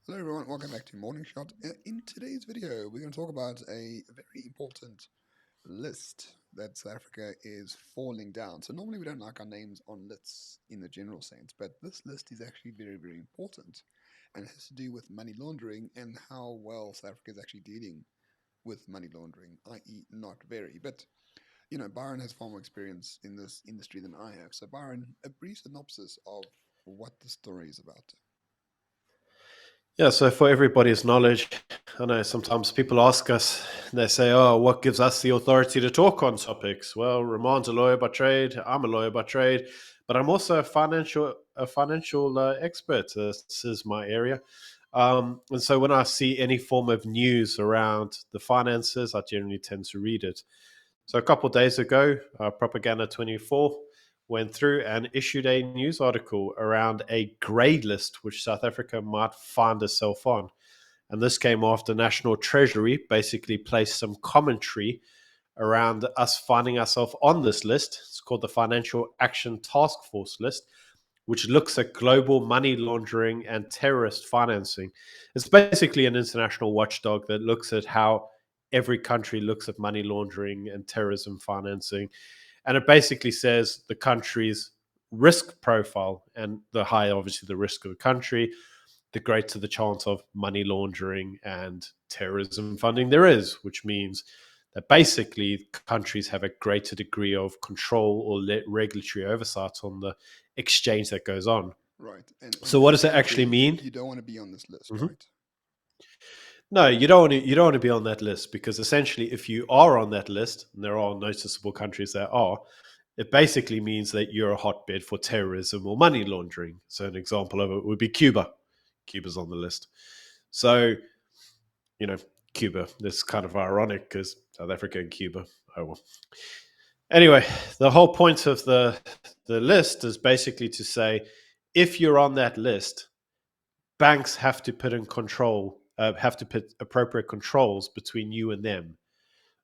Hello everyone, welcome back to Morning Shot. In today's video, we're going to talk about a very important list that South Africa is falling down. So normally we don't like our names on lists in the general sense, but this list is actually very, very important. And it has to do with money laundering and how well South Africa is actually dealing with money laundering, i.e. not very. But, Byron has far more experience in this industry than I have. So Byron, a brief synopsis of what the story is about. Yeah, so for everybody's knowledge, I know sometimes people ask us, they say, "Oh, what gives us the authority to talk on topics?" Well, Ramon's a lawyer by trade. I'm a lawyer by trade, but I'm also a financial expert. This is my area, and so when I see any form of news around the finances, I generally tend to read it. So a couple of days ago, Propaganda 24 went through and issued a news article around a grey list which South Africa might find itself on. And this came after National Treasury basically placed some commentary around us finding ourselves on this list. It's called the Financial Action Task Force list, which looks at global money laundering and terrorist financing. It's basically an international watchdog that looks at how every country looks at money laundering and terrorism financing. And it basically says the country's risk profile, and the higher, obviously, the risk of the country, the greater the chance of money laundering and terrorism funding there is, which means that basically countries have a greater degree of control or regulatory oversight on the exchange that goes on. Right. And So, what does it actually essentially, mean? you don't want to be on this list, Mhm. right? No, you don't want to be on that list, because essentially, if you are on that list, and there are noticeable countries that are, it basically means that you're a hotbed for terrorism or money laundering. So, an example of it would be Cuba. Cuba's on the list. So, you know, Cuba. That's kind of ironic because South Africa and Cuba. Oh well. Anyway, the whole point of the list is basically to say, if you're on that list, banks have to put in control, have to put appropriate controls between you and them.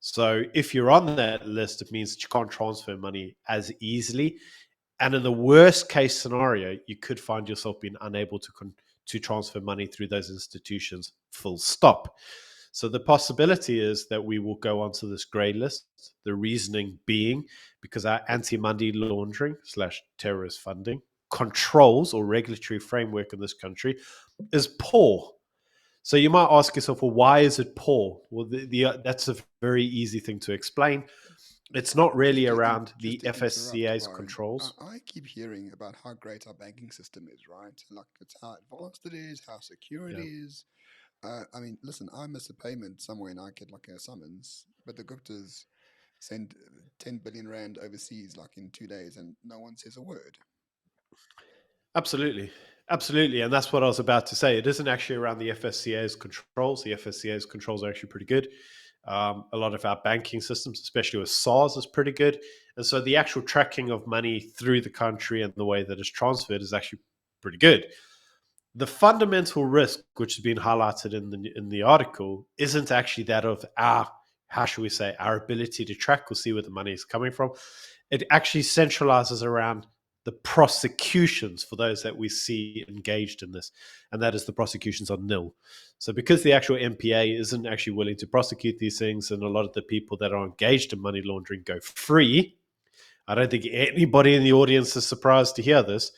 So if you're on that list, it means that you can't transfer money as easily. And in the worst case scenario, you could find yourself being unable to transfer money through those institutions, full stop. So the possibility is that we will go onto this grey list. The reasoning being because our anti-money laundering slash terrorist funding controls or regulatory framework in this country is poor. So you might ask yourself, well, why is it poor? Well, that's a very easy thing to explain. It's not really around Just the to interrupt, FSCA's Byron, controls. I keep hearing about how great our banking system is, right? Like it's how advanced it is, how secure it Yeah. is. I mean, listen, I miss a payment somewhere and I get like a summons, but the Guptas send 10 billion rand overseas like in 2 days, and no one says a word. Absolutely. Absolutely. And that's what I was about to say. It isn't actually around the FSCA's controls. The FSCA's controls are actually pretty good. A lot of our banking systems, especially with SARS, is pretty good. And so the actual tracking of money through the country and the way that it's transferred is actually pretty good. The fundamental risk, which has been highlighted in the article, isn't actually that of our, how should we say, our ability to track or see where the money is coming from. It actually centralizes around the prosecutions for those that we see engaged in this, and that is the prosecutions are nil. So because the actual MPA isn't actually willing to prosecute these things, and a lot of the people that are engaged in money laundering go free, I don't think anybody in the audience is surprised to hear this.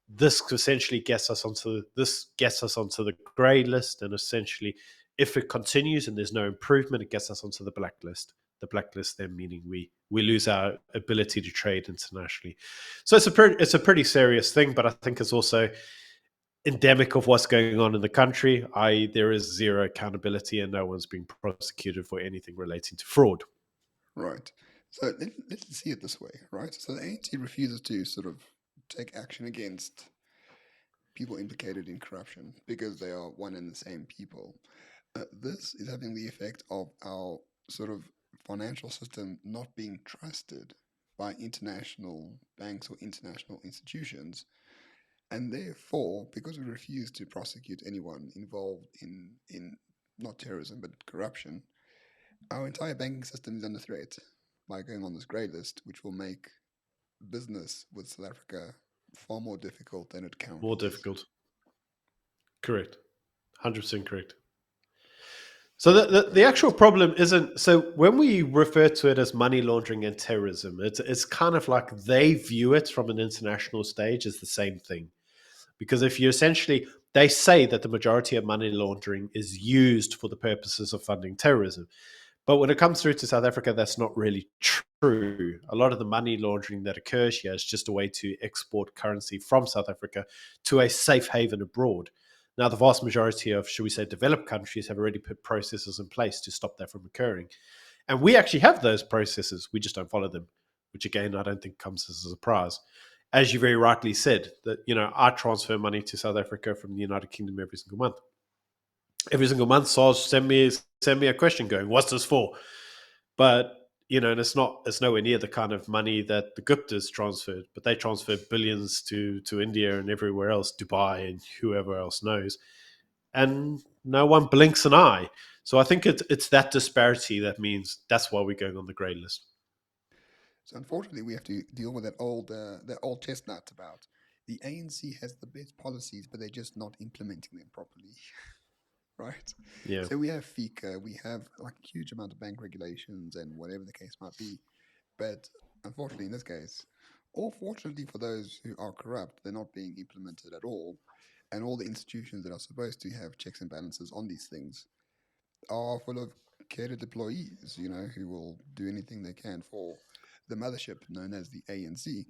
This essentially gets us onto the grey list, and essentially, if it continues and there's no improvement, it gets us onto the blacklist. The blacklist then meaning we lose our ability to trade internationally. So it's a pretty serious thing, but I think it's also endemic of what's going on in the country. There is zero accountability, and no one's being prosecuted for anything relating to fraud. Right. So let's see it this way, right? So the ANC refuses to sort of take action against people implicated in corruption because they are one and the same people. This is having the effect of our sort of financial system not being trusted by international banks or international institutions. And therefore, because we refuse to prosecute anyone involved in not terrorism but corruption, our entire banking system is under threat by going on this grey list, which will make business with South Africa far more difficult than it More currently is. difficult. Correct. 100% correct. So the actual problem isn't, so when we refer to it as money laundering and terrorism, it's kind of like they view it from an international stage as the same thing. Because if you essentially, they say that the majority of money laundering is used for the purposes of funding terrorism. But when it comes through to South Africa, that's not really true. A lot of the money laundering that occurs here is just a way to export currency from South Africa to a safe haven abroad. Now, the vast majority of, should we say, developed countries have already put processes in place to stop that from occurring. And we actually have those processes. We just don't follow them, which again, I don't think comes as a surprise. As you very rightly said, that I transfer money to South Africa from the United Kingdom every single month. Every single month, SARS send me a question going, "What's this for?" But and it's nowhere near the kind of money that the Guptas transferred, but they transferred billions to India and everywhere else, Dubai and whoever else knows, and no one blinks an eye. So I think it's that disparity that means that's why we're going on the grey list. So unfortunately, we have to deal with that old chestnut about the ANC has the best policies, but they're just not implementing them properly, right? Yeah. So we have FICA, we have like a huge amount of bank regulations and whatever the case might be. But unfortunately, in this case, or fortunately for those who are corrupt, they're not being implemented at all. And all the institutions that are supposed to have checks and balances on these things are full of catered employees, who will do anything they can for the mothership known as the ANC.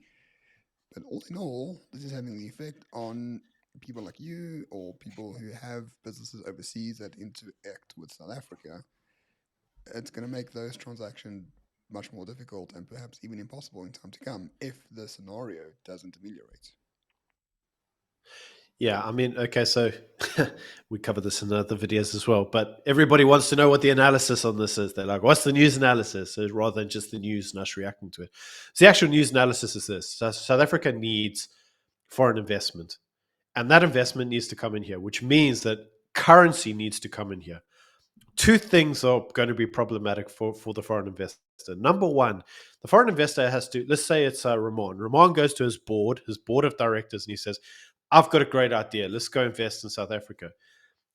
But all in all, this is having the effect on people like you or people who have businesses overseas that interact with South Africa. It's going to make those transactions much more difficult and perhaps even impossible in time to come if the scenario doesn't ameliorate. Yeah, I mean, okay, so we cover this in other videos as well, but everybody wants to know what the analysis on this is. They're like, what's the news analysis? So rather than just the news and us reacting to it. So the actual news analysis is this: South Africa needs foreign investment, and that investment needs to come in here, which means that currency needs to come in here. Two things are going to be problematic for the foreign investor. Number one, the foreign investor has to, let's say it's Ramon. Ramon goes to his board of directors, and he says, I've got a great idea. Let's go invest in South Africa.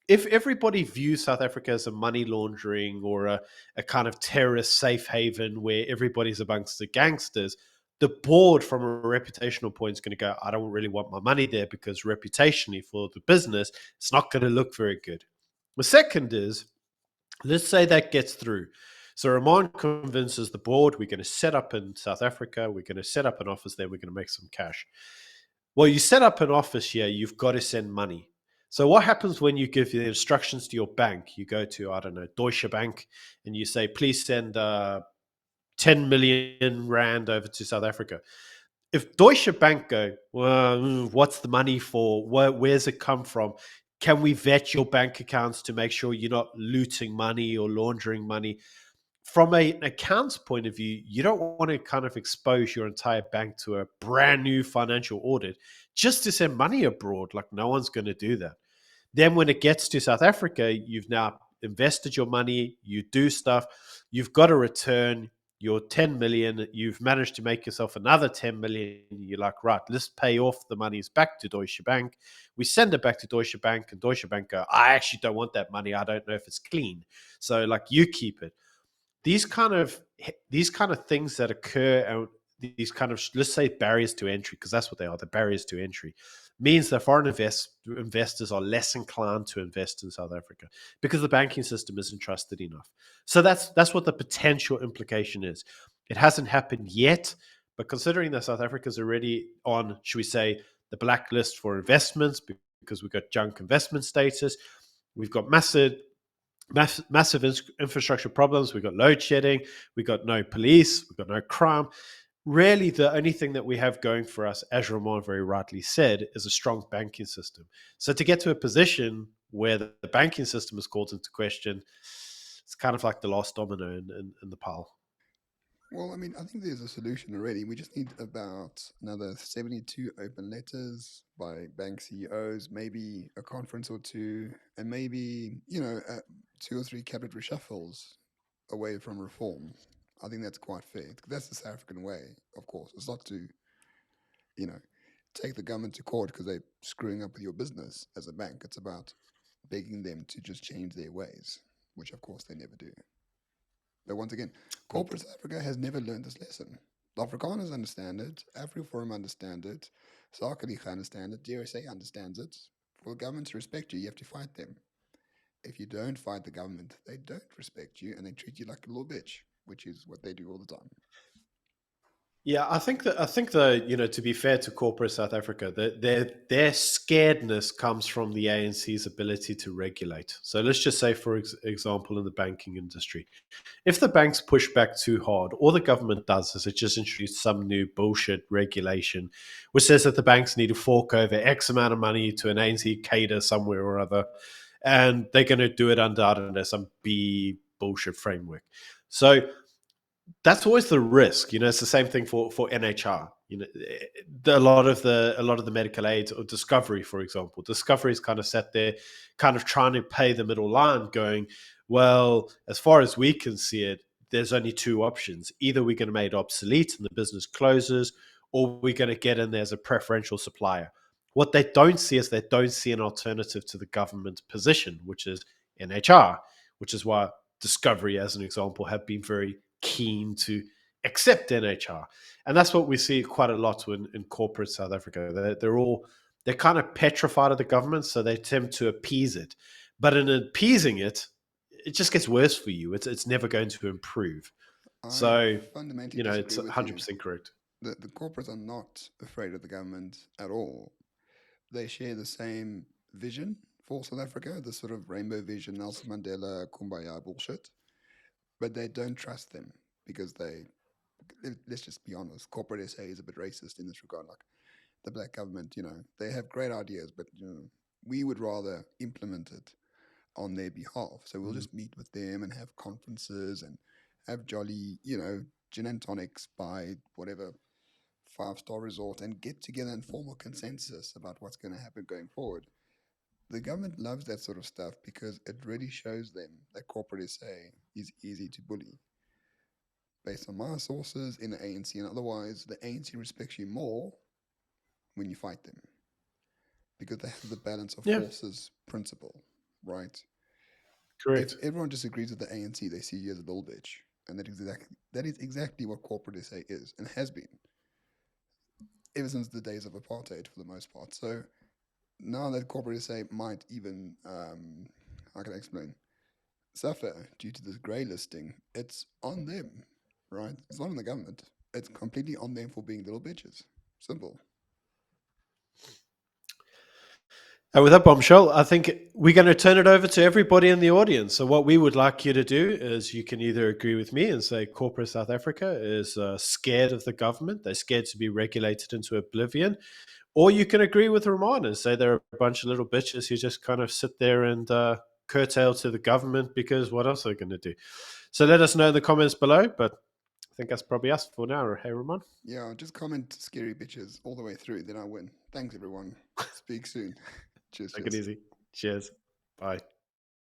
If everybody views South Africa as a money laundering or a kind of terrorist safe haven where everybody's amongst the gangsters, the board, from a reputational point, is going to go, I don't really want my money there because reputationally for the business, it's not going to look very good. The second is, let's say that gets through. So Ramon convinces the board, we're going to set up in South Africa, we're going to set up an office there, we're going to make some cash. Well, you set up an office here, you've got to send money. So what happens when you give the instructions to your bank? You go to, I don't know, Deutsche Bank, and you say, please send 10 million rand over to South Africa. If Deutsche Bank go, well, what's the money for? Where's it come from? Can we vet your bank accounts to make sure you're not looting money or laundering money? From an accounts point of view, you don't want to kind of expose your entire bank to a brand new financial audit just to send money abroad. Like, no one's going to do that. Then when it gets to South Africa, you've now invested your money, you do stuff, you've got a return, you're 10 million, you've managed to make yourself another 10 million. You're like, right, let's pay off the monies back to Deutsche Bank. We send it back to Deutsche Bank, and Deutsche Bank go, I actually don't want that money. I don't know if it's clean. So, like, you keep it. These kind of things that occur, and these kind of, let's say, barriers to entry, because that's what they are, the barriers to entry, means that foreign investors are less inclined to invest in South Africa because the banking system isn't trusted enough. So that's what the potential implication is. It hasn't happened yet, but considering that South Africa is already on, should we say, the blacklist for investments because we've got junk investment status, we've got massive infrastructure problems. We've got load shedding. We've got no police. We've got no crime. Really, the only thing that we have going for us, as Ramon very rightly said, is a strong banking system. So to get to a position where the banking system is called into question, it's kind of like the last domino in the pile. Well, I mean, I think there's a solution already. We just need about another 72 open letters by bank CEOs, maybe a conference or two, and maybe, two or three cabinet reshuffles away from reform. I think that's quite fair. That's the South African way, of course. It's not to, you know, take the government to court because they're screwing up with your business as a bank. It's about begging them to just change their ways, which of course they never do. But once again, Mm. corporate South Africa has never learned this lesson. The Afrikaners understand it, AfriForum understand it, Sakaliga understand it, DRSA understands it. For the government to respect you, you have to fight them. If you don't fight the government, they don't respect you and they treat you like a little bitch, which is what they do all the time. Yeah, I think that to be fair to corporate South Africa, their scaredness comes from the ANC's ability to regulate. So let's just say, for example, in the banking industry, if the banks push back too hard, all the government does is it just introduces some new bullshit regulation, which says that the banks need to fork over X amount of money to an ANC cater somewhere or other, and they're going to do it under, I don't know, some B bullshit framework. So that's always the risk. It's the same thing for NHR. A lot of the medical aid or Discovery, for example, Discovery is kind of set there, kind of trying to pay the middle line, going, well, as far as we can see it, there's only two options: either we're going to make it obsolete and the business closes, or we're going to get in there as a preferential supplier. What they don't see is they don't see an alternative to the government position, which is NHR, which is why Discovery, as an example, have been very keen to accept NHR. And that's what we see quite a lot in corporate South Africa. They're kind of petrified of the government, so they attempt to appease it. But in appeasing it, it just gets worse for you. It's never going to improve. I So, fundamentally disagree it's with you. 100% correct. The corporates are not afraid of the government at all. They share the same vision for South Africa, the sort of rainbow vision, Nelson Mandela, kumbaya bullshit, but they don't trust them because let's just be honest, corporate SA is a bit racist in this regard. Like the black government, they have great ideas, but we would rather implement it on their behalf. So we'll Mm. just meet with them and have conferences and have jolly, gin and tonics by whatever 5-star resort and get together and form a consensus about what's going to happen going forward. The government loves that sort of stuff because it really shows them that corporate SA is easy to bully. Based on my sources in the ANC and otherwise, the ANC respects you more when you fight them because they have the balance of Yeah, forces principle, right? If correct. everyone disagrees with the ANC, they see you as a little bitch, and that is exactly what corporate SA is and has been ever since the days of apartheid for the most part. So now that corporate SA might even, how can I explain, suffer due to this grey listing, it's on them, right? It's not on the government. It's completely on them for being little bitches. Simple. And with that bombshell, I think we're going to turn it over to everybody in the audience. So, what we would like you to do is you can either agree with me and say corporate South Africa is scared of the government, they're scared to be regulated into oblivion, or you can agree with Ramon and say they're a bunch of little bitches who just kind of sit there and curtail to the government because what else are they going to do? So, let us know in the comments below. But I think that's probably us for now. Hey, Ramon. Yeah, just comment scary bitches all the way through, then I win. Thanks, everyone. Speak soon. Cheers, Take it cheers. easy. Cheers. Bye.